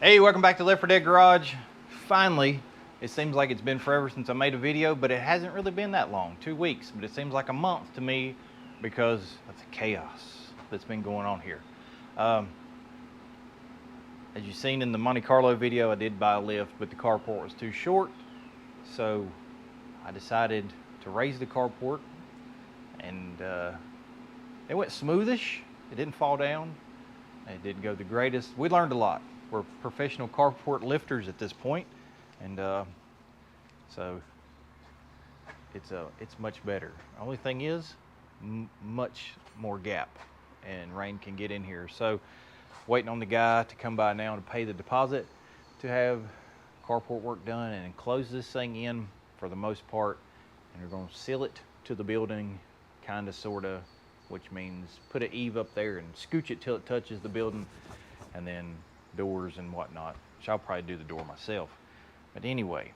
Hey, welcome back to Left 4 Dead Garage. Finally, it seems like it's been forever since I made a video, but it hasn't really been that long, 2 weeks, but it seems like a month to me because of the chaos that's been going on here. As you've seen in the Monte Carlo video, I did buy a lift, but the carport was too short, so I decided to raise the carport, and it went smoothish. It didn't fall down. It didn't go the greatest. We learned a lot. We're professional carport lifters at this point, and so it's much better. Only thing is, much more gap, and rain can get in here. So, waiting on the guy to come by now to pay the deposit to have carport work done and close this thing in for the most part. And we're going to seal it to the building, kind of, sort of, which means put an eave up there and scooch it till it touches the building, and then doors and whatnot, which I'll probably do the door myself. But anyway,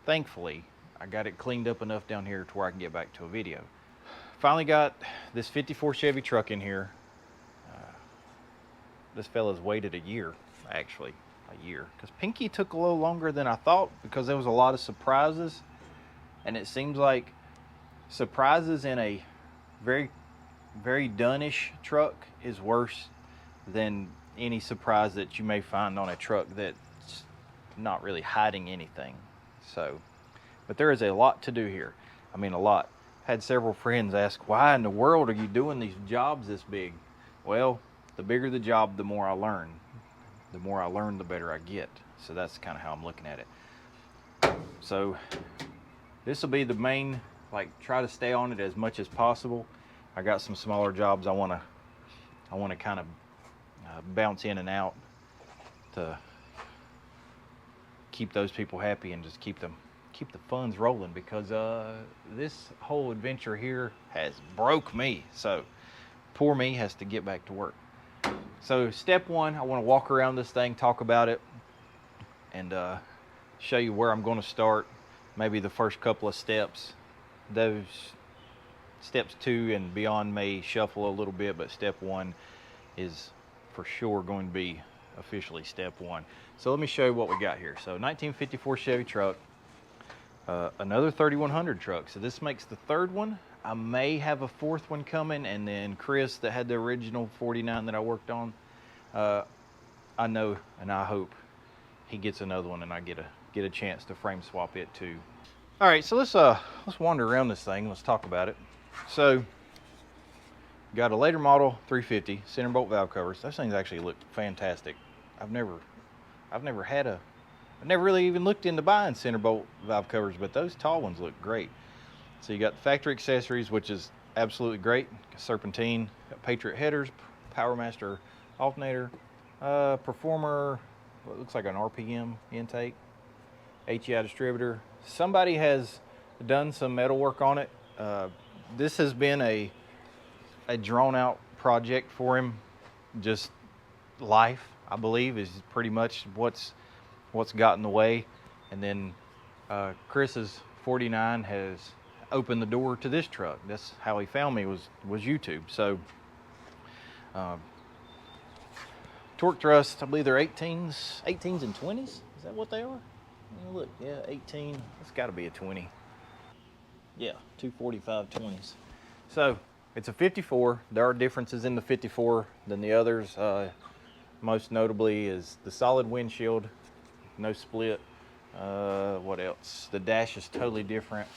thankfully I got it cleaned up enough down here to where I can get back to a video. Finally got this 54 Chevy truck in here. This fella's waited a year, actually a year, because Pinky took a little longer than I thought because there was a lot of surprises, and it seems like surprises in a very done-ish truck is worse than any surprise that you may find on a truck that's not really hiding anything. So, but there is a lot to do here. I mean, a lot. Had several friends ask, why in the world are you doing these jobs this big? Well, the bigger the job, the more I learn. The more I learn, the better I get. So that's kind of how I'm looking at it. So this will be the main, like, try to stay on it as much as possible. I got some smaller jobs I want to kind of bounce in and out to keep those people happy and just keep the funds rolling, because this whole adventure here has broke me. So poor me has to get back to work. So step one, I want to walk around this thing, talk about it, and show you where I'm going to start. Maybe the first couple of steps. Those steps 2 and beyond may shuffle a little bit, but step 1 is for sure going to be officially step 1. So let me show you what we got here. So 1954 Chevy truck, another 3100 truck. So this makes the third one. I may have a fourth one coming, and then Chris, that had the original 49 that I worked on, I know and I hope he gets another one and I get a chance to frame swap it too. All right, so let's wander around this thing. Let's talk about it. So, got a later model 350 center bolt valve covers. Those things actually look fantastic. I've never really even looked into buying center bolt valve covers, but those tall ones look great. So you got the factory accessories, which is absolutely great. Serpentine, got Patriot headers, Powermaster alternator, Performer, what looks like an RPM intake, HEI distributor. Somebody has done some metal work on it. This has been a drawn out project for him. Just life, I believe, is pretty much what's got in the way. And then Chris's 49 has opened the door to this truck. That's how he found me, was YouTube. So torque thrust, I believe they're 18s and 20s. Is that what they are? Look, yeah, 18. It's got to be a 20. Yeah, 245 20s. So it's a 54. There are differences in the 54 than the others. Most notably is the solid windshield, no split. What else? The dash is totally different.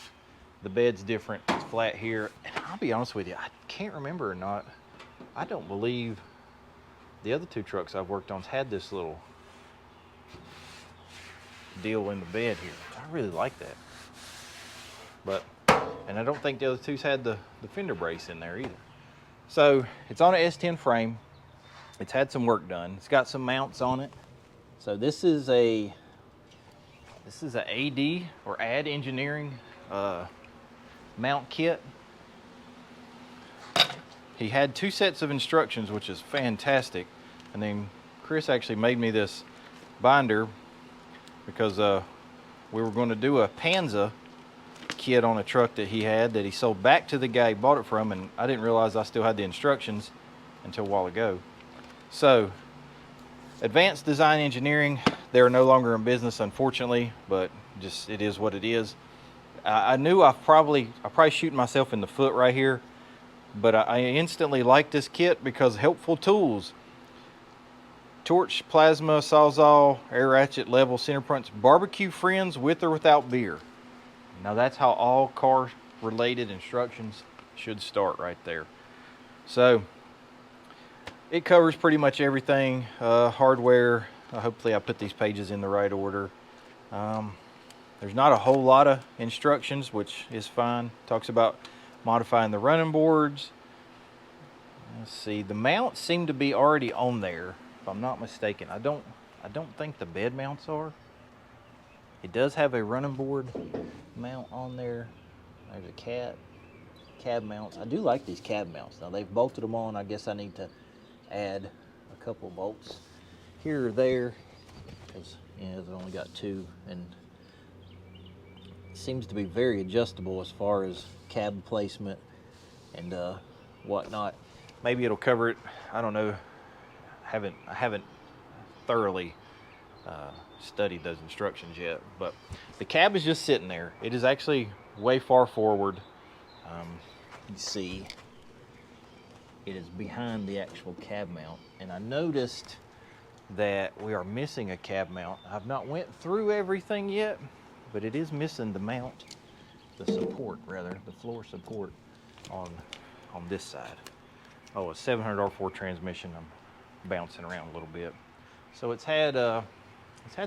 The bed's different. It's flat here. And I'll be honest with you, I can't remember or not. I don't believe the other 2 trucks I've worked on had this little deal in the bed here. I really like that. But, and I don't think the other 2's had the fender brace in there either. So it's on an S10 frame. It's had some work done. It's got some mounts on it. So this is a AD or Ad Engineering mount kit. He had 2 sets of instructions, which is fantastic. And then Chris actually made me this binder because we were going to do a Panza kit on a truck that he had that he sold back to the guy he bought it from, and I didn't realize I still had the instructions until a while ago. So Advanced Design Engineering, they're no longer in business, unfortunately, but just it is what it is. I knew I probably shooting myself in the foot right here, but I instantly liked this kit because helpful tools. Torch, plasma, sawzall, air ratchet, level, center punch, barbecue friends with or without beer. Now that's how all car related instructions should start right there. So it covers pretty much everything, hardware. Hopefully I put these pages in the right order. There's not a whole lot of instructions, which is fine. Talks about modifying the running boards. Let's see, the mounts seem to be already on there, if I'm not mistaken. I don't think the bed mounts are. It does have a running board mount on there. There's a cab mounts. I do like these cab mounts. Now they've bolted them on. I guess I need to add a couple bolts here or there, because they've only got two, and it seems to be very adjustable as far as cab placement and whatnot. Maybe it'll cover it. I don't know. I haven't thoroughly studied those instructions yet, but the cab is just sitting there. It is actually way far forward. You see, it is behind the actual cab mount, and I noticed that we are missing a cab mount. I've not went through everything yet, but it is missing the mount, the support rather, the floor support on this side. Oh, a 700 R4 transmission. I'm bouncing around a little bit. So it's had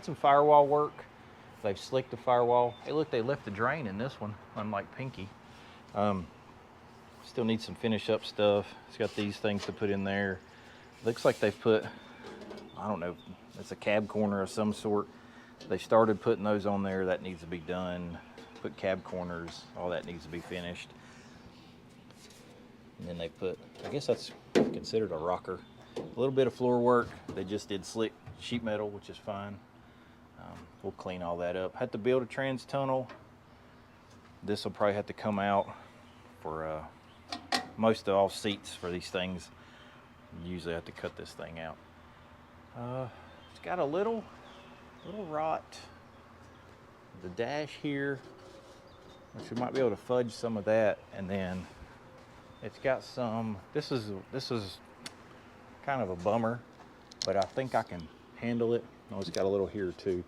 some firewall work. They've slicked the firewall. Hey, look, they left the drain in this one, unlike Pinky. Still need some finish up stuff. It's got these things to put in there. Looks like they've put, I don't know, it's a cab corner of some sort. They started putting those on there. That needs to be done. Put cab corners, all that needs to be finished. And then they put, I guess that's considered a rocker. A little bit of floor work. They just did slick sheet metal, which is fine. We'll clean all that up. Had to build a trans tunnel. This will probably have to come out for most of all seats for these things. You usually have to cut this thing out. It's got a little rot. The dash here, which we might be able to fudge some of that, and then it's got some. This is kind of a bummer, but I think I can handle it. Oh, it's got a little here too,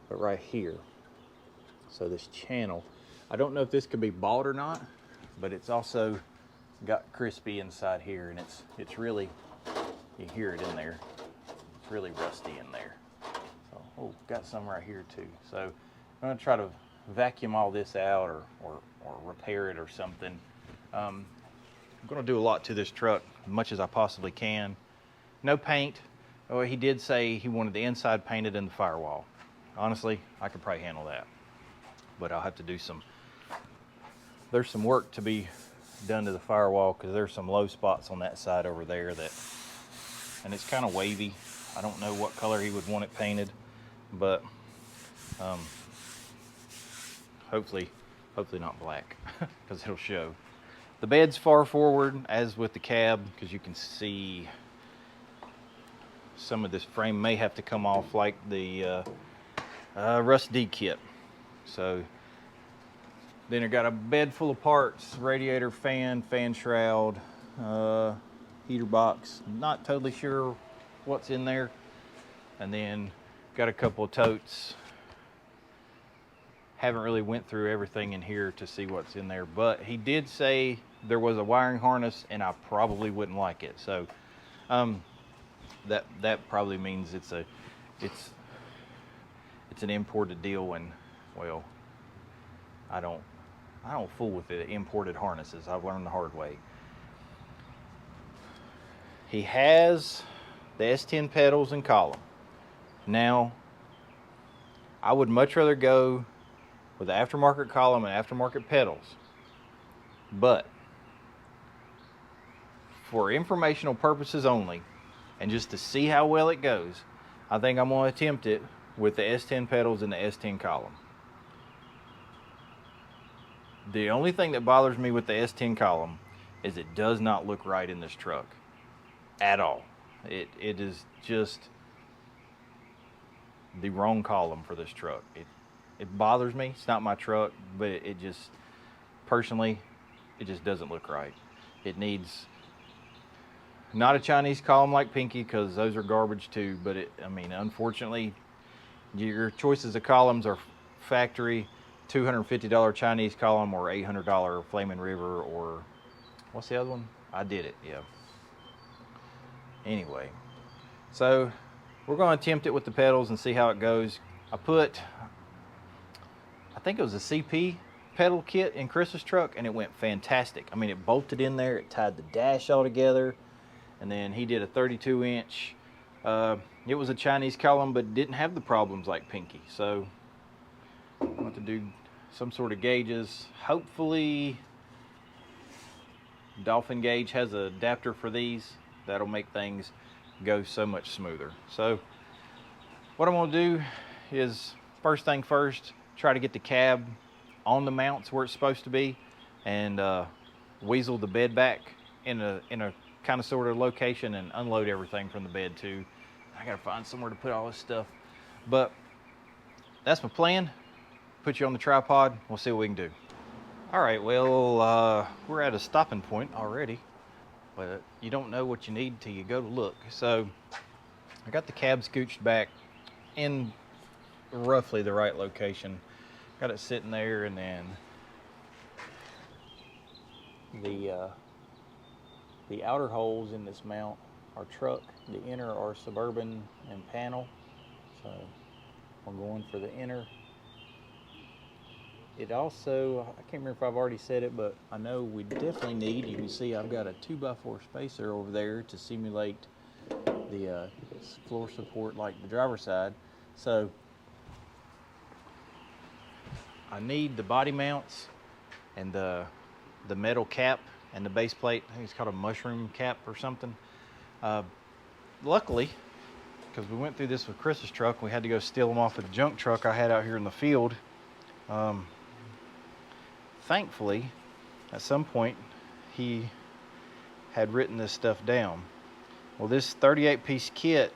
but right here. So this channel, I don't know if this could be bought or not, but it's also got crispy inside here, and it's really, you hear it in there. It's really rusty in there. So, oh, got some right here too. So I'm gonna try to vacuum all this out or repair it or something. I'm gonna do a lot to this truck, as much as I possibly can. No paint. Oh, he did say he wanted the inside painted and the firewall. Honestly, I could probably handle that, but I'll have to do there's some work to be done to the firewall, because there's some low spots on that side over there and it's kind of wavy. I don't know what color he would want it painted, but hopefully not black, because it'll show. The bed's far forward, as with the cab, because you can see some of this frame may have to come off, like the Rust D kit. So then I got a bed full of parts: radiator, fan shroud, heater box. Not totally sure what's in there. And then got a couple of totes. Haven't really went through everything in here to see what's in there, but he did say there was a wiring harness, and I probably wouldn't like it. So that probably means it's an imported deal, and well, I don't fool with the imported harnesses. I've learned the hard way. He has the S10 pedals and column. Now, I would much rather go with the aftermarket column and aftermarket pedals, but for informational purposes only, and just to see how well it goes, I think I'm going to attempt it with the S10 pedals and the S10 column. The only thing that bothers me with the S10 column is it does not look right in this truck at all. It is just the wrong column for this truck. It bothers me. It's not my truck, but it just, personally, it just doesn't look right. It needs not a Chinese column like Pinky, because those are garbage too, but I mean, unfortunately, your choices of columns are factory $250 Chinese column or $800 Flaming River, or what's the other one? I Did It, yeah. Anyway, so we're going to attempt it with the pedals and see how it goes. I think it was a CP pedal kit in Chris's truck, and it went fantastic. I mean, it bolted in there, it tied the dash all together, and then he did a 32-inch. It was a Chinese column, but didn't have the problems like Pinky. So I want to do some sort of gauges. Hopefully Dolphin Gauge has an adapter for these. That'll make things go so much smoother. So what I'm going to do is, first thing first, try to get the cab on the mounts where it's supposed to be, and weasel the bed back in a kind of sort of location, and unload everything from the bed too. I gotta find somewhere to put all this stuff, but that's my plan. Put you on the tripod, we'll see what we can do. All right, well, we're at a stopping point already, but you don't know what you need till you go to look. So I got the cab scooched back in roughly the right location. Got it sitting there, and then the outer holes in this mount are truck, the inner are Suburban and panel. So we're going for the inner. It also, I can't remember if I've already said it, but I know we definitely need, you can see I've got a 2x4 spacer over there to simulate the floor support like the driver's side. So I need the body mounts and the metal cap and the base plate. I think it's called a mushroom cap or something. Luckily, because we went through this with Chris's truck, we had to go steal them off of the junk truck I had out here in the field. Thankfully, at some point, he had written this stuff down. Well, this 38-piece kit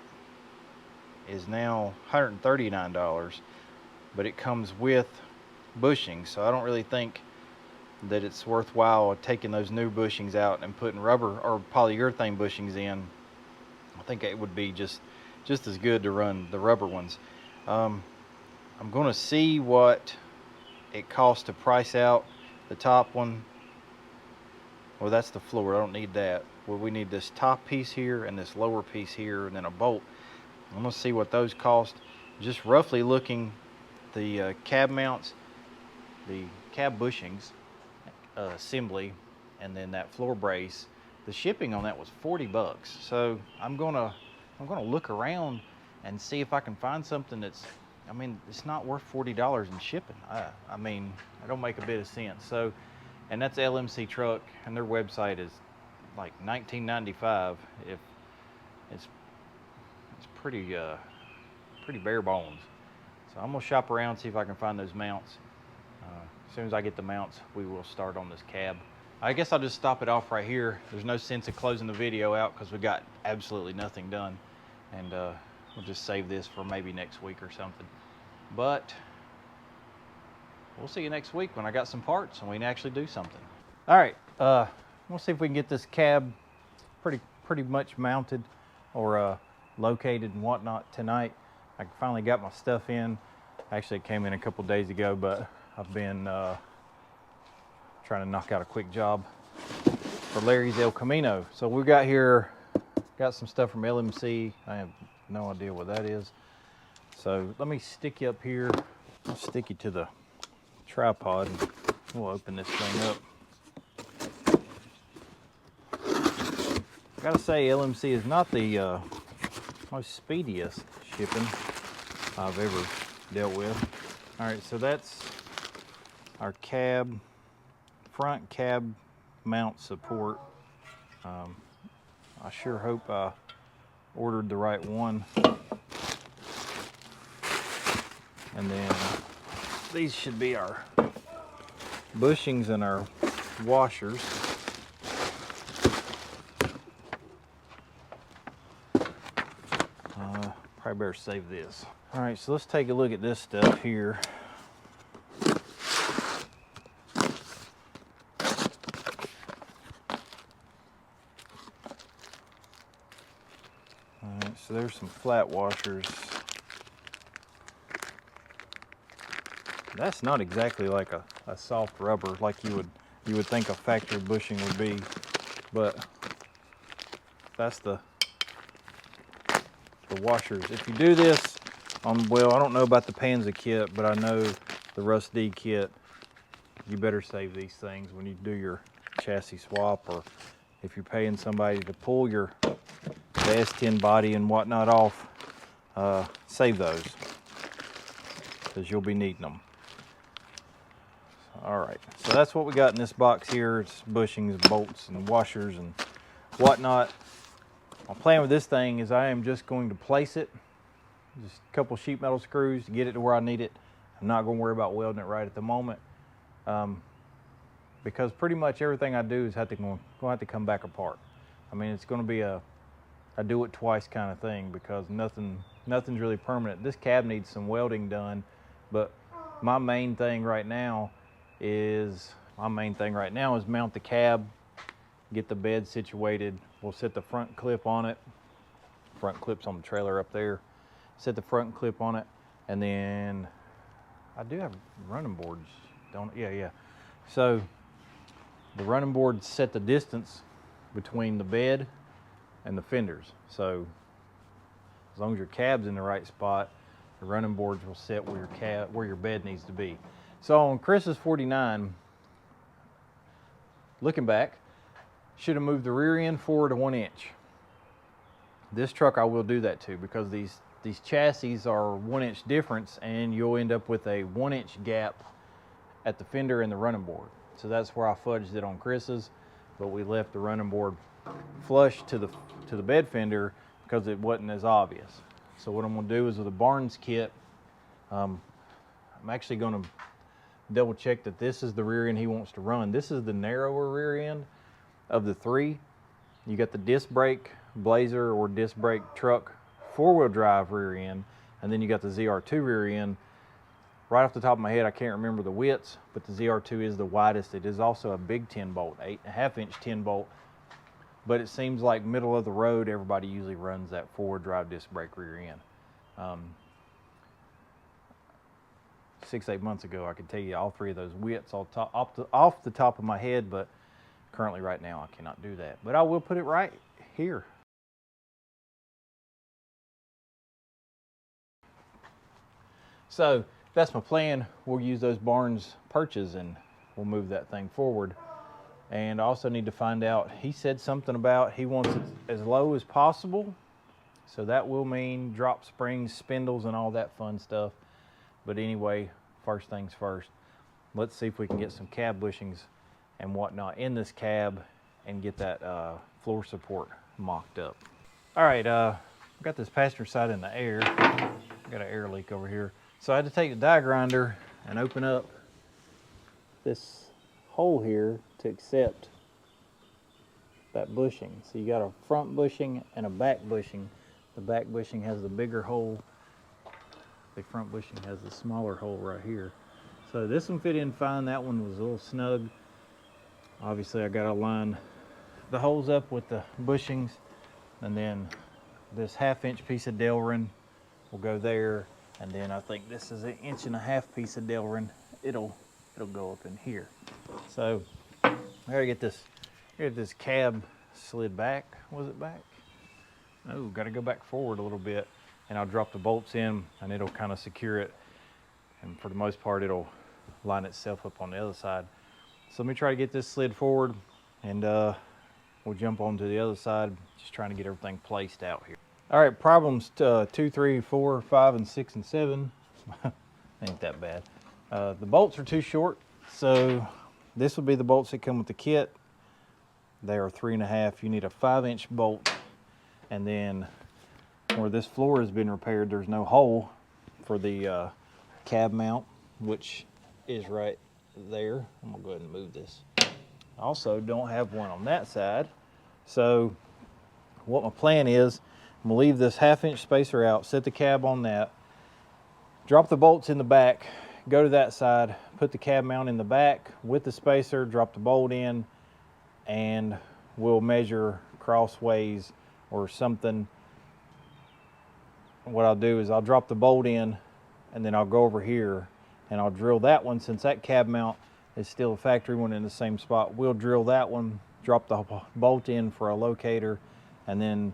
is now $139, but it comes with bushings, so I don't really think that it's worthwhile taking those new bushings out and putting rubber or polyurethane bushings in. I think it would be just as good to run the rubber ones. I'm going to see what it costs to price out the top one. Well, that's the floor, I don't need that. Well, we need this top piece here and this lower piece here, and then a bolt. I'm going to see what those cost. Just roughly looking, the cab mounts, the cab bushings, assembly, and then that floor brace, the shipping on that was $40. So I'm gonna look around and see if I can find something that's, I mean, it's not worth $40 in shipping. I mean, it don't make a bit of sense. So, and that's LMC truck, and their website is like $19.95. If it's pretty bare bones. So I'm gonna shop around, see if I can find those mounts. As soon as I get the mounts, we will start on this cab. I guess I'll just stop it off right here. There's no sense of closing the video out because we got absolutely nothing done. And we'll just save this for maybe next week or something. But we'll see you next week when I got some parts and we can actually do something. All right, we'll see if we can get this cab pretty much mounted or located and whatnot tonight. I finally got my stuff in. Actually, it came in a couple days ago, but I've been trying to knock out a quick job for Larry's El Camino. So we got some stuff from LMC. I have no idea what that is. So let me stick you up here. I'll stick you to the tripod and we'll open this thing up. I gotta say, LMC is not the most speediest shipping I've ever dealt with. All right, so that's our cab, front cab mount support. I sure hope I ordered the right one. And then these should be our bushings and our washers. Probably better save this. All right, so let's take a look at this stuff here. All right, so there's some flat washers. That's not exactly like a soft rubber like you would think a factory bushing would be, but that's the washers. If you do this on, well, I don't know about the Panza kit, but I know the Rust D kit, you better save these things when you do your chassis swap, or if you're paying somebody to pull the S10 body and whatnot off, save those, because you'll be needing them. All right, so that's what we got in this box here. It's bushings, bolts, and washers and whatnot. My plan with this thing is I am just going to place it, just a couple sheet metal screws to get it to where I need it. I'm not going to worry about welding it right at the moment, because pretty much everything I do is going to have to come back apart. I mean, it's going to be a do it twice kind of thing, because nothing's really permanent. This cab needs some welding done, but my main thing right now is mount the cab, get the bed situated. We'll set the front clip on it. Front clip's on the trailer up there. Set the front clip on it, and then I do have running boards, don't I? Yeah. So the running boards set the distance between the bed and the fenders. So as long as your cab's in the right spot, the running boards will set where your bed needs to be. So on Chris's 49, looking back, should have moved the rear end forward to 1 inch. This truck I will do that too, because these chassis are 1 inch difference, and you'll end up with a 1 inch gap at the fender and the running board. So that's where I fudged it on Chris's, but we left the running board flush to the bed fender because it wasn't as obvious. So what I'm going to do is with the Barnes kit, I'm actually going to double check that this is the rear end he wants to run. This is the narrower rear end of the three. You got the disc brake Blazer or disc brake truck 4-wheel drive rear end, and then you got the ZR2 rear end. Right off the top of my head, I can't remember the widths, but the ZR2 is the widest. It is also a big 10 bolt, 8.5 inch 10 bolt, but it seems like middle of the road, everybody usually runs that 4-wheel drive disc brake rear end. 6-8 months ago, I could tell you all three of those widths off the top of my head, but currently right now I cannot do that. But I will put it right here. So that's my plan. We'll use those Barnes perches and we'll move that thing forward. And I also need to find out, he said something about he wants it as low as possible. So that will mean drop springs, spindles, and all that fun stuff. But anyway, first things first, let's see if we can get some cab bushings and whatnot in this cab and get that floor support mocked up. All right, I've got this passenger side in the air. Got an air leak over here. So I had to take the die grinder and open up this hole here to accept that bushing. So you got a front bushing and a back bushing. The back bushing has the bigger hole. The front bushing has the smaller hole right here. So this one fit in fine. That one was a little snug. Obviously I got to line the holes up with the bushings, and then this 1/2 inch piece of Delrin will go there, and then I think this is an 1.5 inch piece of Delrin. It'll go up in here. So I gotta get this cab slid back. Was it back? Oh, got to go back forward a little bit, and I'll drop the bolts in and it'll kind of secure it, and for the most part it'll line itself up on the other side. So let me try to get this slid forward, and we'll jump onto the other side, just trying to get everything placed out here. All right, problems 2, 3, 4, 5, and 6, and 7. Ain't that bad. The bolts are too short, so this will be the bolts that come with the kit. They are 3.5. You need a 5-inch bolt, and then where this floor has been repaired, there's no hole for the cab mount, which is right there. I'm gonna go ahead and move this. I also don't have one on that side. So what my plan is I'm gonna leave this 1/2 inch spacer out, set the cab on that, drop the bolts in the back, go to that side, put the cab mount in the back with the spacer, drop the bolt in, and we'll measure crossways or something. What I'll do is I'll drop the bolt in, and then I'll go over here and I'll drill that one. Since that cab mount is still a factory one in the same spot, we'll drill that one, drop the bolt in for a locator, and then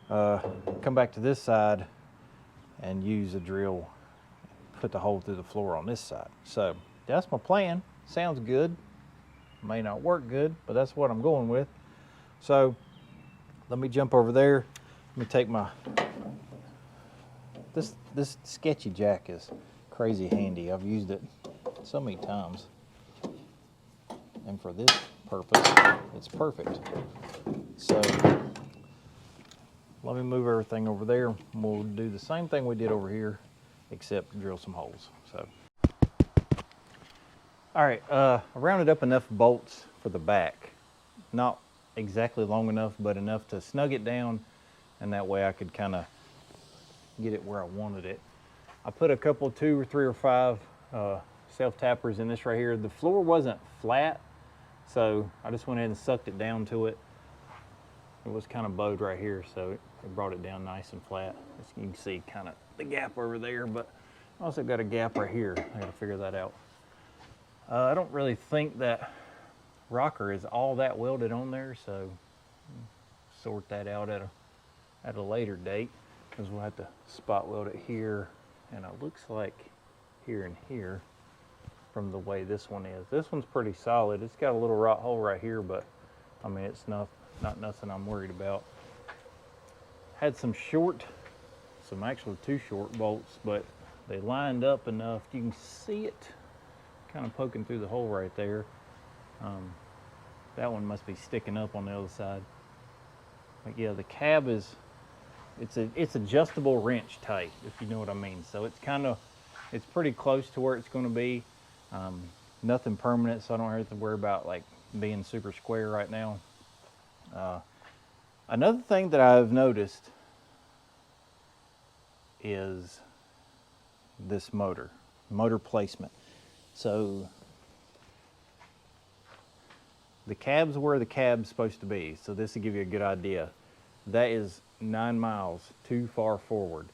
come back to this side and use a drill, put the hole through the floor on this side. So that's my plan. Sounds good. May not work good, but that's what I'm going with. So let me jump over there. Let me take my, this sketchy jack is crazy handy. I've used it so many times. And for this purpose, it's perfect. So let me move everything over there. We'll do the same thing we did over here, except drill some holes. So, all right, I rounded up enough bolts for the back. Not exactly long enough, but enough to snug it down, and that way I could kind of get it where I wanted it. I put a couple, 2 or 3 or 5 self-tappers in this right here. The floor wasn't flat, so I just went ahead and sucked it down to it. It was kind of bowed right here, so it brought it down nice and flat. As you can see, kind of the gap over there, but I also got a gap right here. I gotta figure that out. I don't really think that rocker is all that welded on there, so sort that out at a later date, because we'll have to spot weld it here, and it looks like here and here from the way this one is. This one's pretty solid. It's got a little rot hole right here, but I mean, it's not nothing I'm worried about. Had some actually 2 short bolts, but they lined up enough. You can see it kind of poking through the hole right there. That one must be sticking up on the other side. But yeah, the cab is, it's adjustable wrench tight, if you know what I mean. So it's pretty close to where it's going to be. Nothing permanent, so I don't have to worry about like being super square right now. Another thing that I've noticed is this motor placement. So the cab's where the cab's supposed to be. So this will give you a good idea. That is 9 miles too far forward.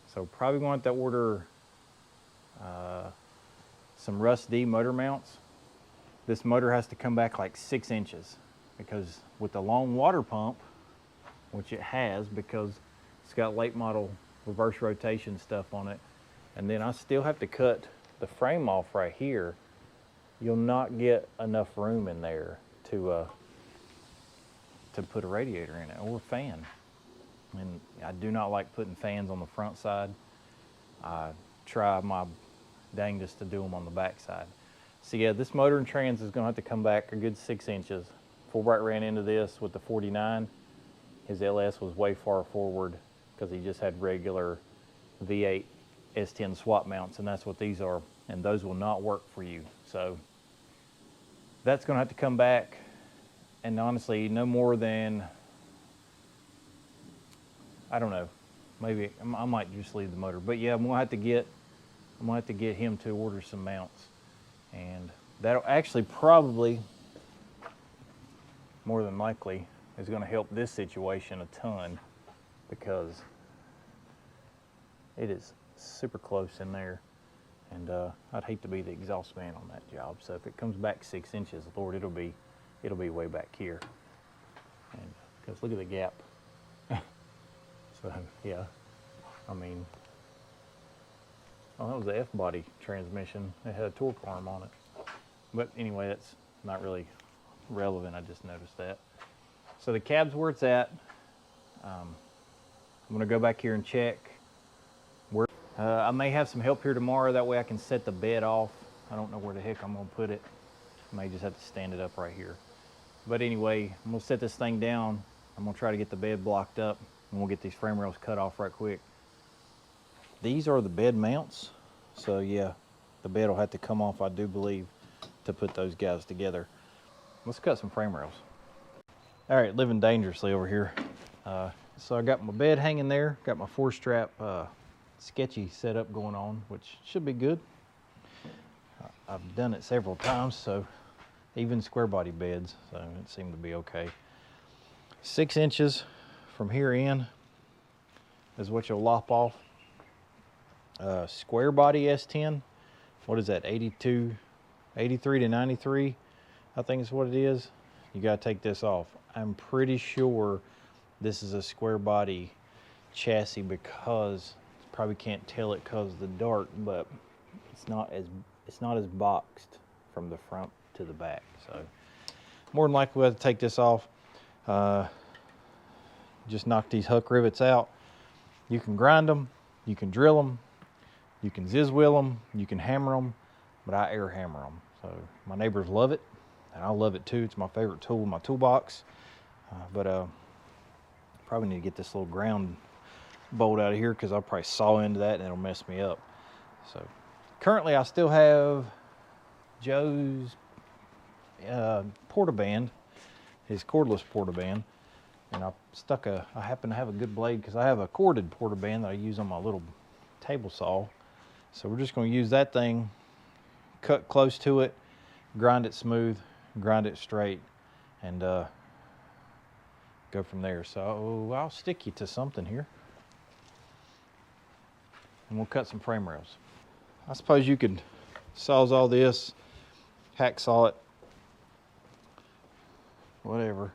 So probably going to order some Russ D motor mounts. This motor has to come back like 6 inches, because with the long water pump, which it has because it's got late model reverse rotation stuff on it, and then I still have to cut the frame off right here, you'll not get enough room in there to put a radiator in it or a fan. And I do not like putting fans on the front side. I try my dangest to do them on the back side. So yeah, this motor and trans is going to have to come back a good 6 inches. Fulbright ran into this with the 49. His LS was way far forward because he just had regular V8 S10 swap mounts, and that's what these are, and those will not work for you. So that's going to have to come back, and honestly, no more than, I don't know, maybe I might just leave the motor. But yeah, I'm going to have to get him to order some mounts, and that'll actually probably, more than likely, is going to help this situation a ton, because it is super close in there, and I'd hate to be the exhaust man on that job. So if it comes back 6 inches, Lord, it'll be way back here, and because look at the gap. So yeah, I mean, oh, that was the F-body transmission. It had a torque arm on it. But anyway, that's not really relevant. I just noticed that. So the cab's where it's at. I'm going to go back here and check. I may have some help here tomorrow. That way I can set the bed off. I don't know where the heck I'm going to put it. I may just have to stand it up right here. But anyway, I'm going to set this thing down. I'm going to try to get the bed blocked up, and we'll get these frame rails cut off right quick. These are the bed mounts. So yeah, the bed will have to come off, I do believe, to put those guys together. Let's cut some frame rails. All right, living dangerously over here. So I got my bed hanging there, got my 4-strap sketchy setup going on, which should be good. I've done it several times, so even square body beds, so it seemed to be okay. 6 inches from here in is what you'll lop off. Square body S10, what is that, 83 to 93, I think is what it is. You gotta take this off. I'm pretty sure this is a square body chassis because you probably can't tell it because of the dark, but it's not as boxed from the front to the back. So more than likely we'll have to take this off. Just knock these huck rivets out. You can grind them, you can drill them, you can ziz wheel them, you can hammer them, but I air hammer them. So my neighbors love it, and I love it too. It's my favorite tool in my toolbox. Probably need to get this little ground bolt out of here because I'll probably saw into that and it'll mess me up. So currently I still have Joe's portaband, his cordless portaband, and I happen to have a good blade because I have a corded portaband that I use on my little table saw. So we're just going to use that thing, cut close to it, grind it smooth, grind it straight, and go from there. So I'll stick you to something here, and we'll cut some frame rails. I suppose you could sawzall this, hacksaw it, whatever.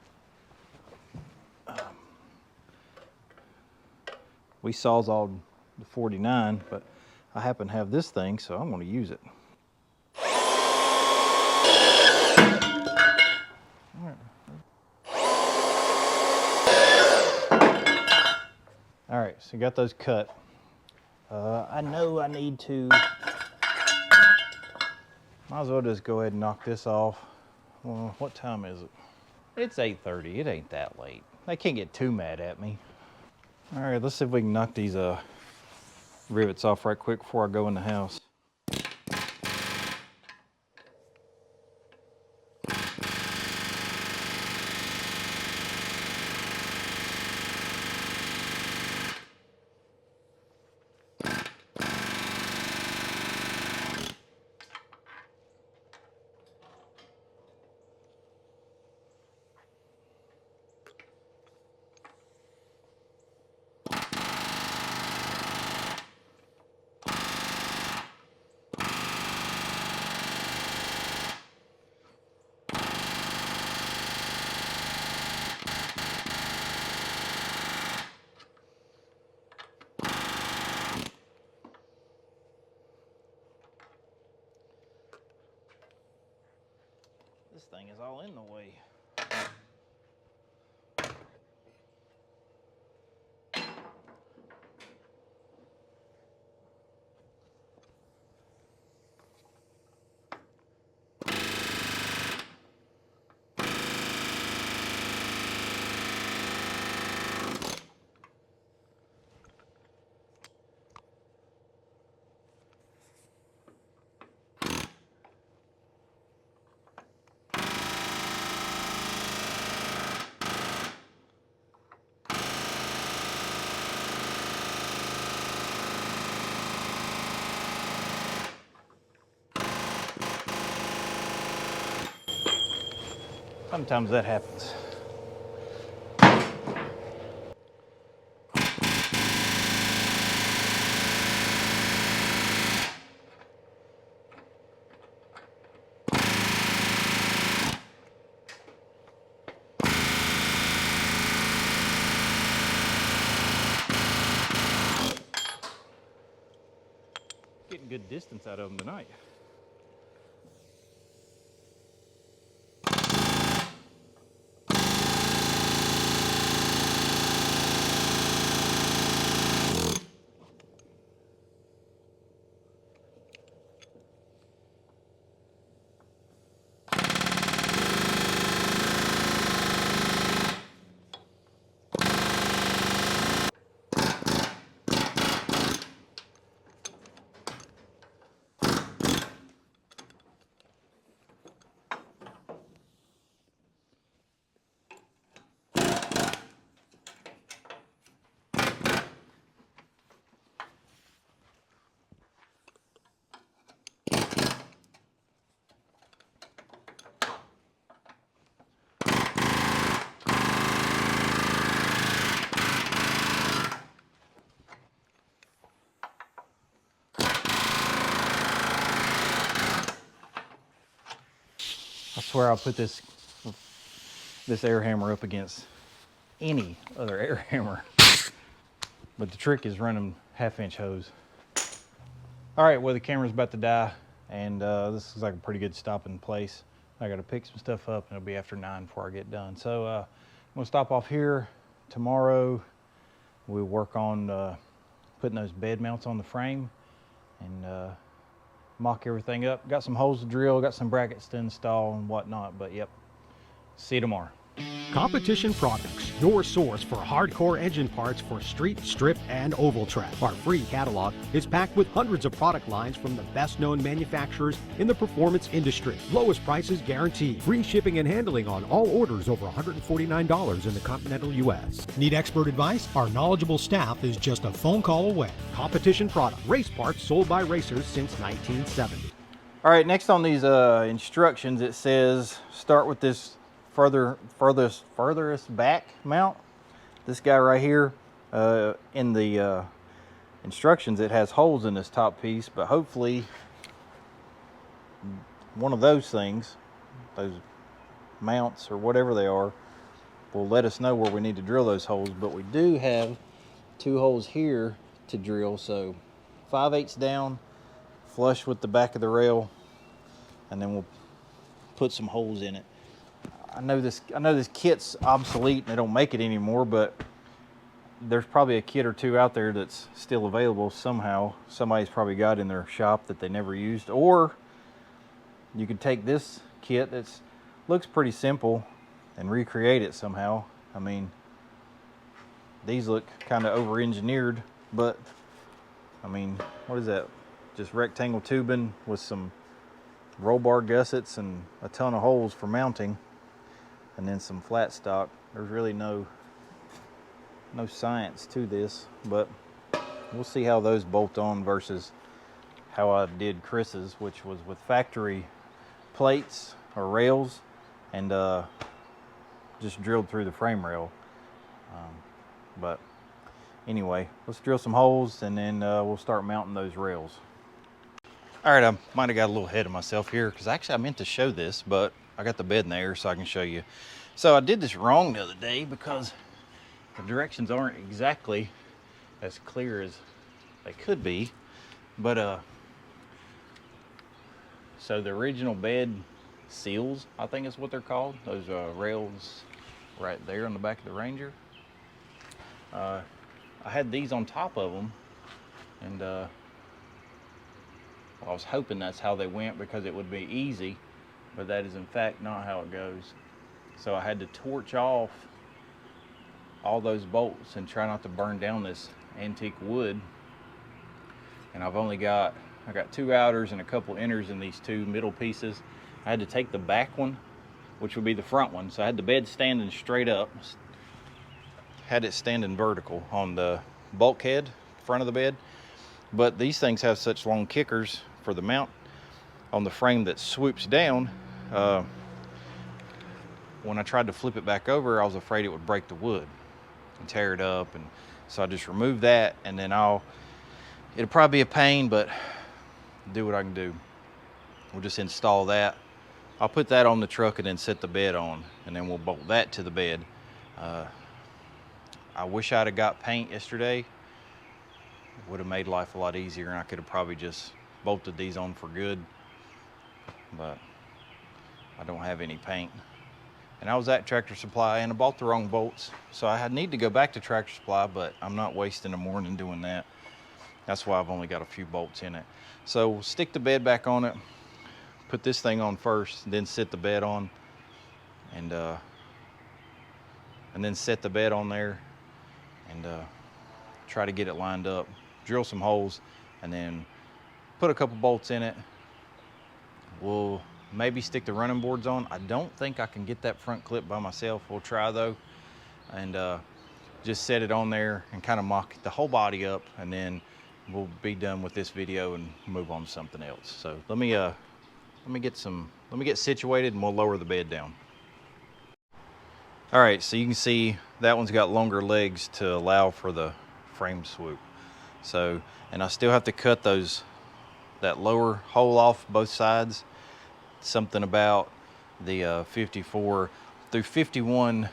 We sawzalled the 49, but I happen to have this thing, so I'm going to use it. All right, so got those cut. I know I need to, might as well just go ahead and knock this off. Well, what time is it? It's 8:30, it ain't that late. They can't get too mad at me. All right, let's see if we can knock these rivets off right quick before I go in the house. This thing is all in the way. Sometimes that happens. Getting good distance out of them tonight. swear I'll put this air hammer up against any other air hammer. But the trick is running 1/2-inch hose. All right, well, the camera's about to die, and this looks like a pretty good stopping place. I got to pick some stuff up, and it'll be after 9 before I get done. So I'm gonna stop off here. Tomorrow we'll work on putting those bed mounts on the frame and mock everything up. Got some holes to drill, got some brackets to install and whatnot, but yep, see you tomorrow. Competition Products, your source for hardcore engine parts for street, strip, and oval track. Our free catalog is packed with hundreds of product lines from the best-known manufacturers in the performance industry. Lowest prices guaranteed. Free shipping and handling on all orders over $149 in the continental U.S. Need expert advice? Our knowledgeable staff is just a phone call away. Competition Products, race parts sold by racers since 1970. All right, next on these instructions, it says start with this furthest back mount. This guy right here, in the instructions, it has holes in this top piece, but hopefully one of those things, those mounts or whatever they are, will let us know where we need to drill those holes. But we do have 2 holes here to drill, so 5/8 down, flush with the back of the rail, and then we'll put some holes in it. I know this kit's obsolete and they don't make it anymore, but there's probably a kit or 2 out there that's still available somehow. Somebody's probably got in their shop that they never used. Or you could take this kit that looks pretty simple and recreate it somehow. I mean, these look kind of over-engineered, but I mean, what is that? Just rectangle tubing with some roll bar gussets and a ton of holes for mounting, and then some flat stock. There's really no science to this, but we'll see how those bolt on versus how I did Chris's, which was with factory plates or rails and just drilled through the frame rail. But anyway, let's drill some holes and then we'll start mounting those rails. All right, I might have got a little ahead of myself here because actually I meant to show this, but I got the bed in the air so I can show you. So I did this wrong the other day because the directions aren't exactly as clear as they could be. But so the original bed seals, I think is what they're called, those rails right there on the back of the Ranger. I had these on top of them, and I was hoping that's how they went because it would be easy, but that is in fact not how it goes. So I had to torch off all those bolts and try not to burn down this antique wood. And I got 2 outers and a couple inners in these 2 middle pieces. I had to take the back one, which would be the front one. So I had the bed standing straight up, had it standing vertical on the bulkhead, front of the bed. But these things have such long kickers for the mount on the frame that swoops down. When I tried to flip it back over, I was afraid it would break the wood and tear it up. And so I just removed that, and then it'll probably be a pain, but do what I can do. We'll just install that. I'll put that on the truck and then set the bed on, and then we'll bolt that to the bed. I wish I'd have got paint yesterday. It would have made life a lot easier, and I could have probably just bolted these on for good, but I don't have any paint. And I was at Tractor Supply and I bought the wrong bolts, so I need to go back to Tractor Supply, but I'm not wasting a morning doing that. That's why I've only got a few bolts in it. So we'll stick the bed back on it, put this thing on first, then sit the bed on, and then set the bed on there and try to get it lined up, drill some holes, and then put a couple bolts in it. We'll maybe stick the running boards on. I don't think I can get that front clip by myself. We'll try though, and just set it on there and kind of mock the whole body up, and then we'll be done with this video and move on to something else. So let me get situated and we'll lower the bed down. All right, so you can see that one's got longer legs to allow for the frame swoop. So, and I still have to cut that lower hole off both sides. Something about the 54 through 51,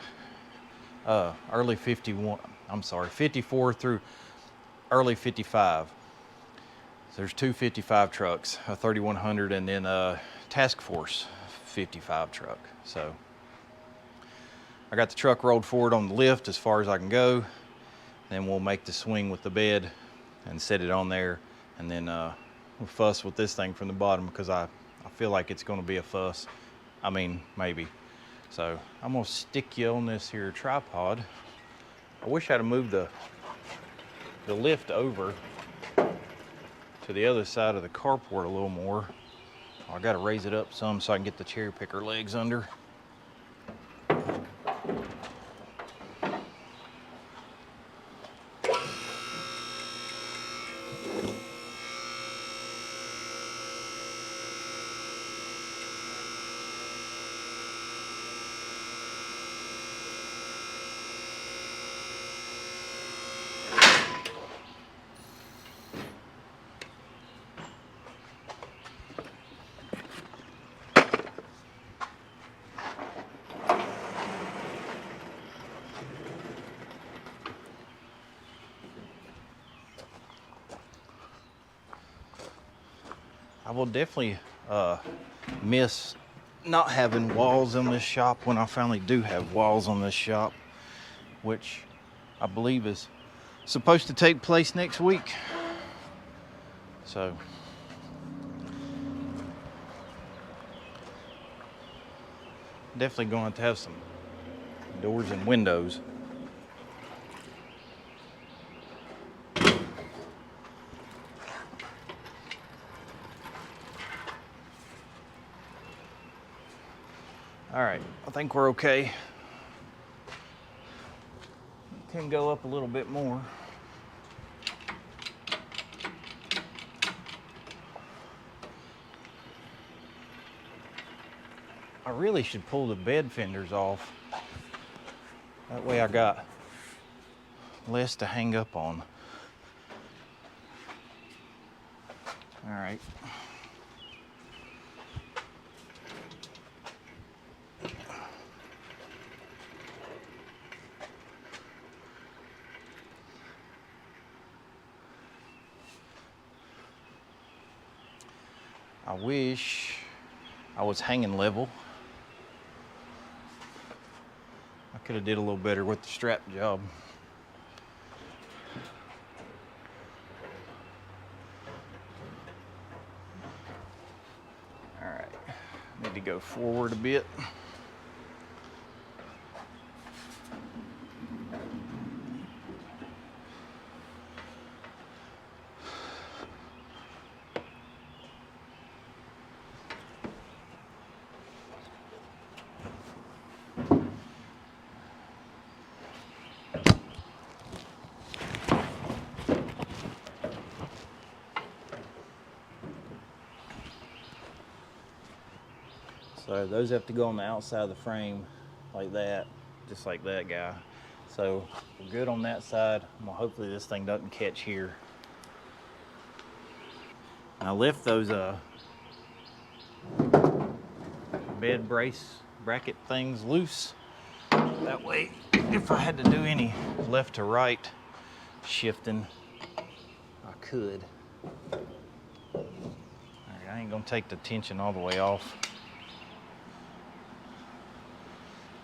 early 51, I'm sorry, 54 through early 55. So there's two 55 trucks, a 3100 and then a Task Force 55 truck. So I got the truck rolled forward on the lift as far as I can go. Then we'll make the swing with the bed and set it on there, and then we'll fuss with this thing from the bottom because I feel like it's going to be a fuss. I mean, maybe. So I'm going to stick you on this here tripod. I wish I'd have moved the lift over to the other side of the carport a little more. I got to raise it up some so I can get the cherry picker legs under. I will definitely miss not having walls in this shop when I finally do have walls on this shop, which I believe is supposed to take place next week. So definitely going to have some doors and windows. All right, I think we're okay. Can go up a little bit more. I really should pull the bed fenders off. That way I got less to hang up on. All right. I wish I was hanging level. I could have did a little better with the strap job. All right, need to go forward a bit. So those have to go on the outside of the frame like that, just like that guy. So we're good on that side. Well, hopefully this thing doesn't catch here. I lift those bed brace bracket things loose. That way, if I had to do any left to right shifting, I could. All right, I ain't gonna take the tension all the way off.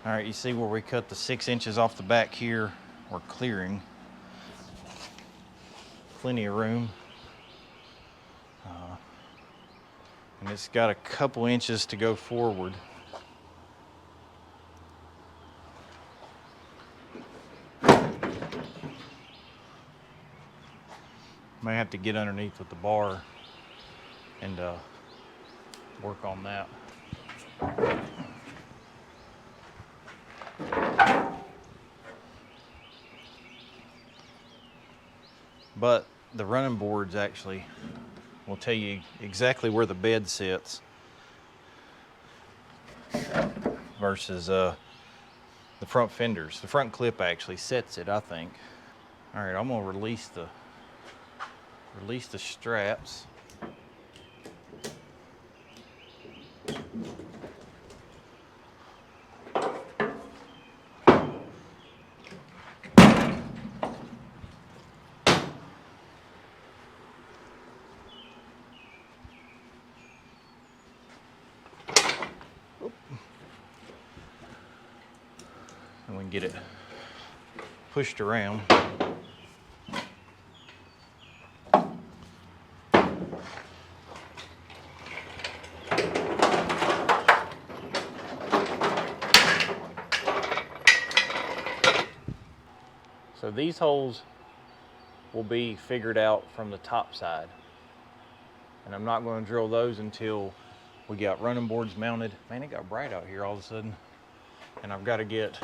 All right, you see where we cut the 6 inches off the back here? We're clearing. Plenty of room. And it's got a couple inches to go forward. May have to get underneath with the bar and work on that. But the running boards actually will tell you exactly where the bed sits versus the front fenders. The front clip actually sets it, I think. All right, I'm gonna release the and we can get it pushed around. So these holes will be figured out from the top side. And I'm not going to drill those until we got running boards mounted. Man, it got bright out here all of a sudden. And I've got to get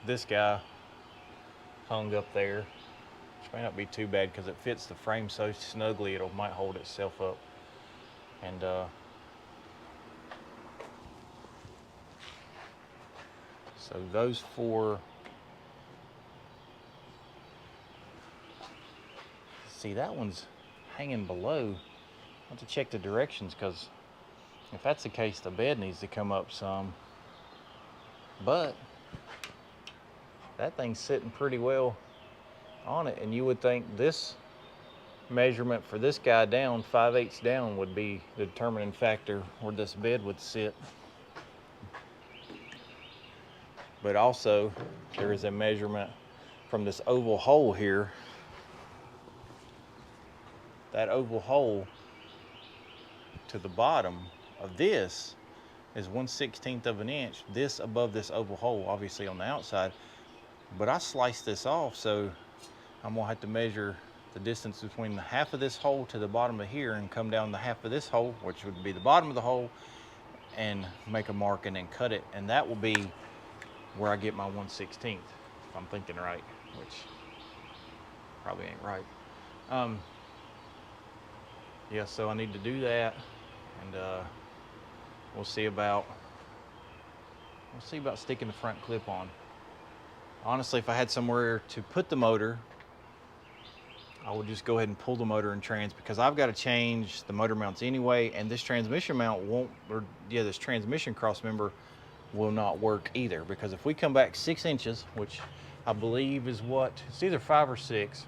this guy hung up there, which may not be too bad because it fits the frame so snugly it might hold itself up. And so those four. See, that one's hanging below. I have to check the directions, because if that's the case, the bed needs to come up some. But that thing's sitting pretty well on it, and you would think this measurement for this guy down, 5/8 down, would be the determining factor where this bed would sit. But also, there is a measurement from this oval hole here. That oval hole to the bottom of this is 1/16 of an inch. This above this oval hole, obviously on the outside. But I sliced this off, so I'm gonna have to measure the distance between the half of this hole to the bottom of here and come down the half of this hole, which would be the bottom of the hole, and make a mark and then cut it. And that will be where I get my 1/16, if I'm thinking right, which probably ain't right. Yeah, so I need to do that, and we'll see about sticking the front clip on. Honestly, if I had somewhere to put the motor, I would just go ahead and pull the motor and trans, because I've got to change the motor mounts anyway, and this transmission mount won't, or yeah, this transmission cross member will not work either, because if we come back 6 inches, which I believe is what, it's either 5 or 6,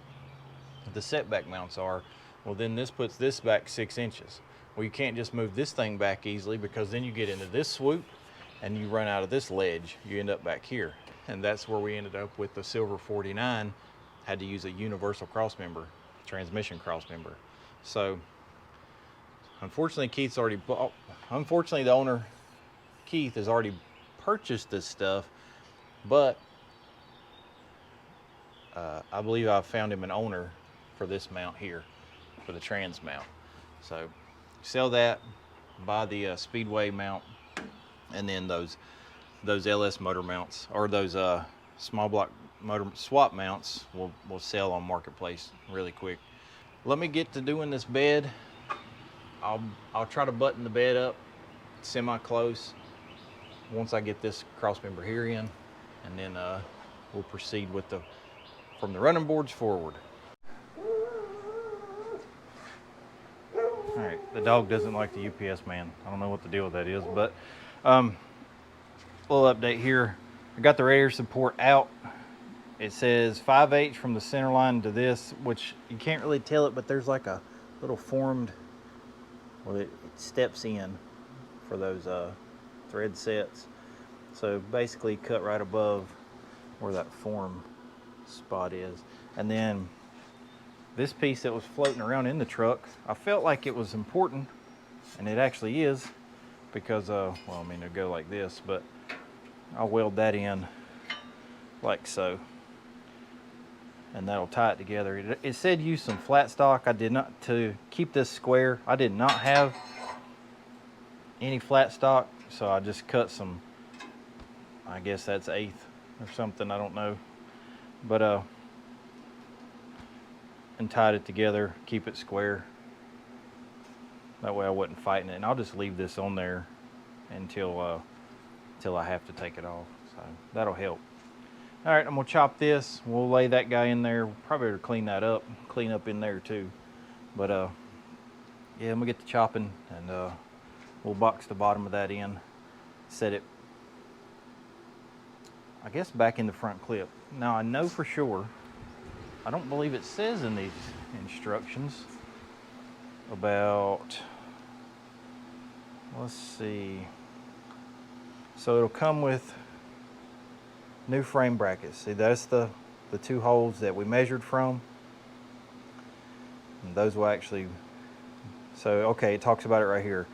the setback mounts are, well, then this puts this back 6 inches. Well, you can't just move this thing back easily, because then you get into this swoop and you run out of this ledge. You end up back here. And that's where we ended up with the Silver 49. Had to use a universal cross member, transmission cross member. So unfortunately, Keith's already bought, unfortunately, the owner, Keith, has already purchased this stuff, but I believe I found him an owner for this mount here, for the trans mount. So sell that, buy the Speedway mount, and then those LS motor mounts, or those small block motor swap mounts will sell on Marketplace really quick. Let me get to doing this bed. I'll try to button the bed up semi close once I get this cross member here in, and then we'll proceed with from the running boards forward. All right, the dog doesn't like the UPS man. I don't know what the deal with that is, but little update here. I got the radiator support out. It says 5/8 from the center line to this, which you can't really tell it, but there's like a little formed, well, it steps in for those thread sets. So basically cut right above where that form spot is. And then this piece that was floating around in the truck, I felt like it was important, and it actually is, because well, I mean, it'll go like this, but I'll weld that in like so, and that'll tie it together. It said use some flat stock. I did not, to keep this square, I did not have any flat stock, so I just cut some, I guess that's 1/8 or something, I don't know, but and tied it together, keep it square. That way I wasn't fighting it, and I'll just leave this on there until I have to take it off, so that'll help. All right, I'm gonna chop this. We'll lay that guy in there. We'll probably better clean that up, clean up in there too. But yeah, I'm gonna get to chopping, and we'll box the bottom of that in, set it, I guess, back in the front clip. Now I know for sure, I don't believe it says in these instructions about, let's see, so it'll come with new frame brackets. See, that's the two holes that we measured from. And those will actually, so okay, it talks about it right here.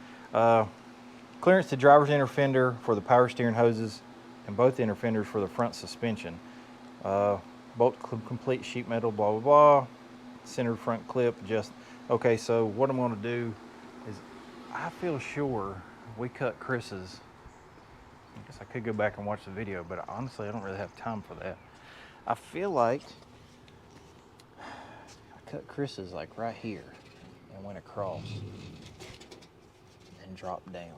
Clearance to driver's inner fender for the power steering hoses and both inner fenders for the front suspension. Bolt complete sheet metal, blah, blah, blah. Centered front clip, just, okay, so what I'm gonna do is, I feel sure we cut Chris's. I guess I could go back and watch the video, but honestly, I don't really have time for that. I feel like I cut Chris's like right here and went across and dropped down.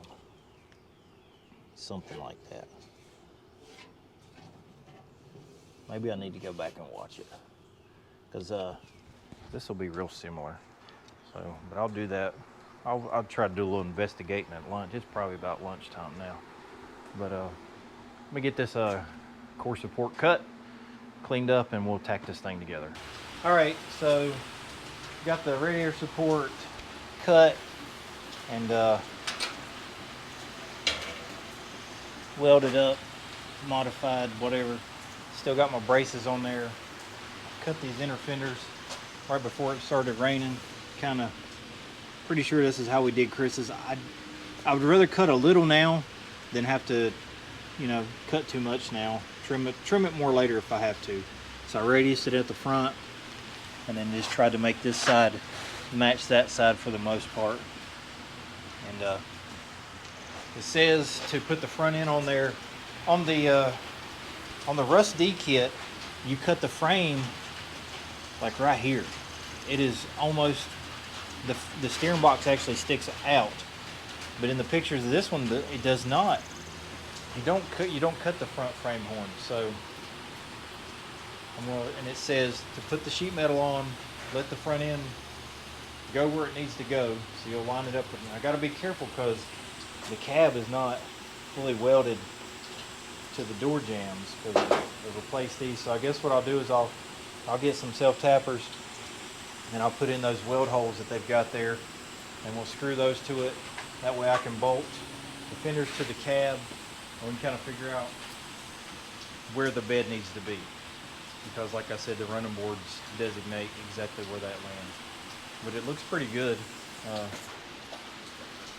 Something like that. Maybe I need to go back and watch it, because this will be real similar. So, but I'll do that. I'll try to do a little investigating at lunch. It's probably about lunchtime now. But let me get this core support cut, cleaned up, and we'll tack this thing together. All right, so got the radiator support cut and welded up, modified, whatever. Still got my braces on there. Cut these inner fenders right before it started raining. Kind of pretty sure this is how we did Chris's. I would rather cut a little now than have to, you know, cut too much now. Trim it more later if I have to. So I radiused it at the front and then just tried to make this side match that side for the most part. And it says to put the front end on there. On the Rust D kit, you cut the frame like right here. It is almost, the steering box actually sticks out, but in the pictures of this one, it does not. You don't cut the front frame horn. So and it says to put the sheet metal on, let the front end go where it needs to go. So you'll line it up. I got to be careful because the cab is not fully welded to the door jambs because they've replaced these. So I guess what I'll do is I'll get some self-tappers and I'll put in those weld holes that they've got there, and we'll screw those to it. That way I can bolt the fenders to the cab and we can kind of figure out where the bed needs to be. Because like I said, the running boards designate exactly where that lands. But it looks pretty good.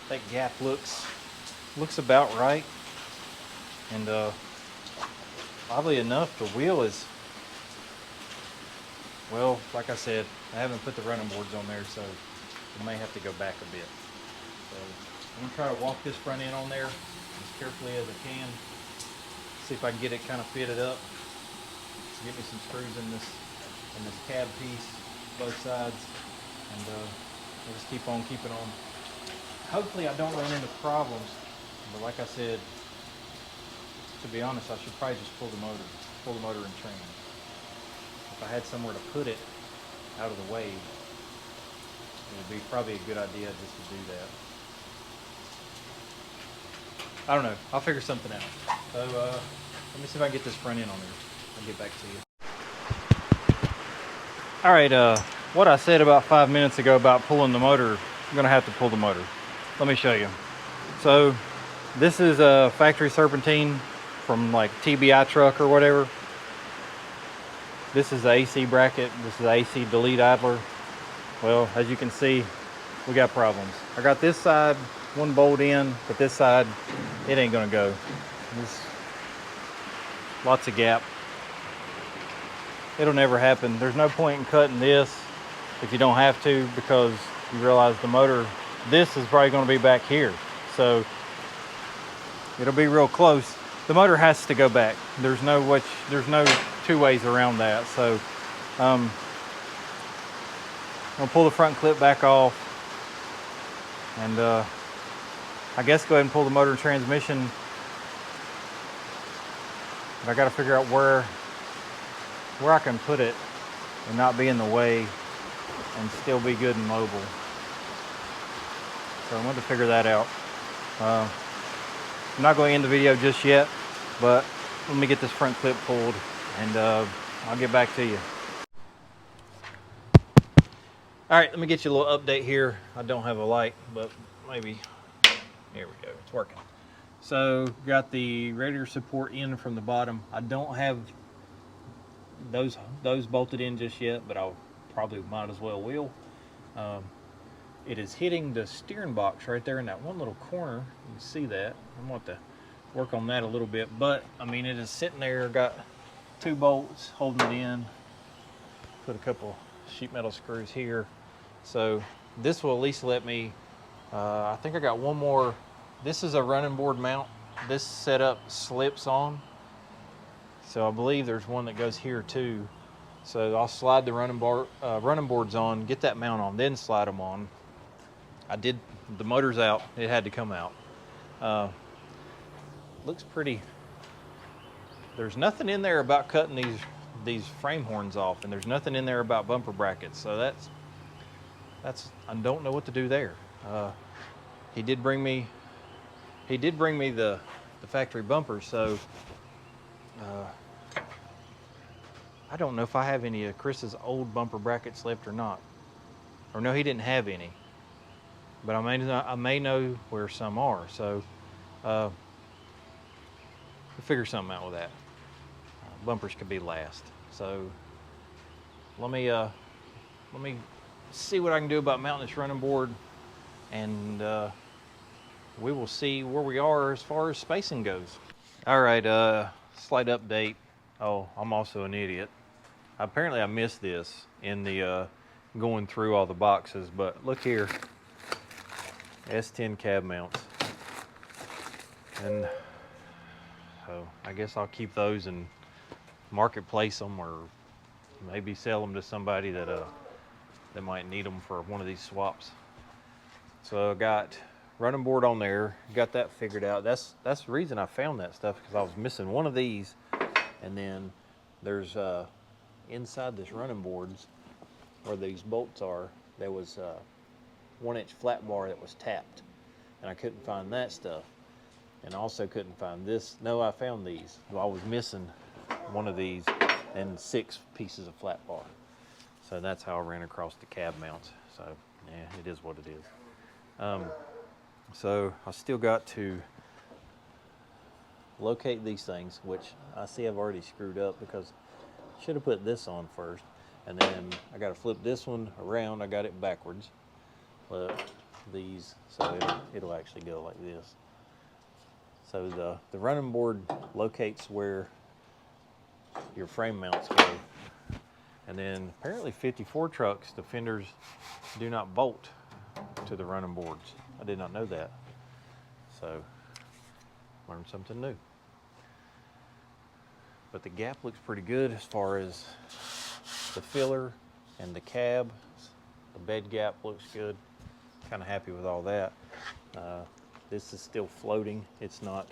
That gap looks about right. And oddly enough, the wheel is, well, like I said, I haven't put the running boards on there, so I may have to go back a bit. So I'm gonna try to walk this front end on there as carefully as I can. See if I can get it kind of fitted up. Get me some screws in this cab piece, both sides, and I'll just keep on keeping on. Hopefully I don't run into problems, but like I said, to be honest, I should probably just pull the motor and trim. If I had somewhere to put it out of the way, it would be probably a good idea just to do that. I don't know. I'll figure something out. So let me see if I can get this front end on there. I'll get back to you. All right, what I said about 5 minutes ago about pulling the motor, I'm gonna have to pull the motor. Let me show you. So this is a factory serpentine from like TBI truck or whatever. This is the AC bracket. This is the AC delete idler. Well, as you can see, we got problems. I got this side, one bolt in, but this side, it ain't gonna go. Lots of gap. It'll never happen. There's no point in cutting this if you don't have to, because you realize the motor, this is probably going to be back here, so it'll be real close. The motor has to go back. There's no two ways around that. So I'm gonna pull the front clip back off, and I guess go ahead and pull the motor and transmission. But I got to figure out where I can put it and not be in the way and still be good and mobile. So I'm going to figure that out. I'm not going to end the video just yet, but let me get this front clip pulled and I'll get back to you. All right, let me get you a little update here. I don't have a light, but maybe, here we go, it's working. So got the radiator support in from the bottom. I don't have those bolted in just yet, but I'll probably might as well will. It is hitting the steering box right there in that one little corner. You can see that. I'm going to work on that a little bit, but I mean, it is sitting there. Got 2 bolts holding it in. Put a couple sheet metal screws here. So this will at least let me, I think I got one more. This is a running board mount. This setup slips on. So I believe there's one that goes here too. So I'll slide the running boards on, get that mount on, then slide them on. The motor's out. It had to come out. Looks pretty. There's nothing in there about cutting these frame horns off, and there's nothing in there about bumper brackets. So that's I don't know what to do there. He did bring me the factory bumpers, so I don't know if I have any of Chris's old bumper brackets left or not. Or no, he didn't have any. But I may know where some are. So we'll figure something out with that. Bumpers could be last. So let me see what I can do about mounting this running board, and we will see where we are as far as spacing goes. All right, slight update. Oh, I'm also an idiot. Apparently I missed this in the going through all the boxes, but look here, S10 cab mounts. And so I guess I'll keep those and marketplace them, or maybe sell them to somebody that might need them for one of these swaps. So I got running board on there, got that figured out. That's the reason I found that stuff, because I was missing one of these. And then there's inside this running boards where these bolts are, there was a 1-inch flat bar that was tapped, and I couldn't find that stuff, and also couldn't find this. No, I found these. Well, I was missing one of these and 6 pieces of flat bar. So that's how I ran across the cab mounts. So yeah, it is what it is. So I still got to locate these things, which I see I've already screwed up because I should have put this on first, and then I got to flip this one around. I got it backwards. Flip these so it'll actually go like this. So the running board locates where your frame mounts go, and then apparently 54 trucks, the fenders do not bolt to the running boards. I did not know that. So learned something new. But the gap looks pretty good as far as the filler and the cab. The bed gap looks good. Kind of happy with all that. This is still floating. It's not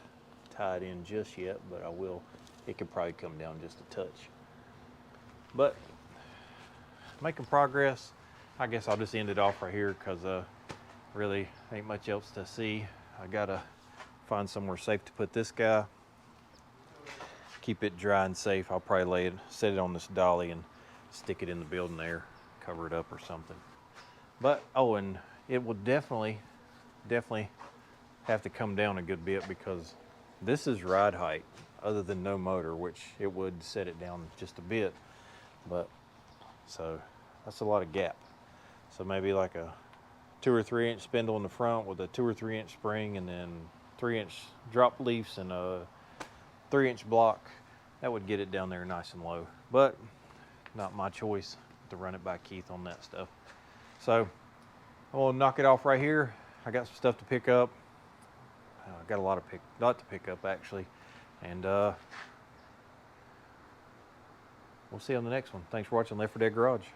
tied in just yet, but I will. It could probably come down just a touch. But making progress. I guess I'll just end it off right here, because really ain't much else to see. I gotta find somewhere safe to put this guy. Keep it dry and safe. I'll probably set it on this dolly and stick it in the building there, cover it up or something. But oh, and it will definitely have to come down a good bit, because this is ride height other than no motor, which it would set it down just a bit. But so that's a lot of gap. So maybe like a 2 or 3 inch spindle in the front with a 2 or 3 inch spring, and then 3-inch drop leafs and a 3-inch block. That would get it down there nice and low, but not my choice to run it by Keith on that stuff. So I'll knock it off right here. I got some stuff to pick up. I got a lot to pick up actually, and we'll see you on the next one. Thanks for watching Left 4 Dead Garage.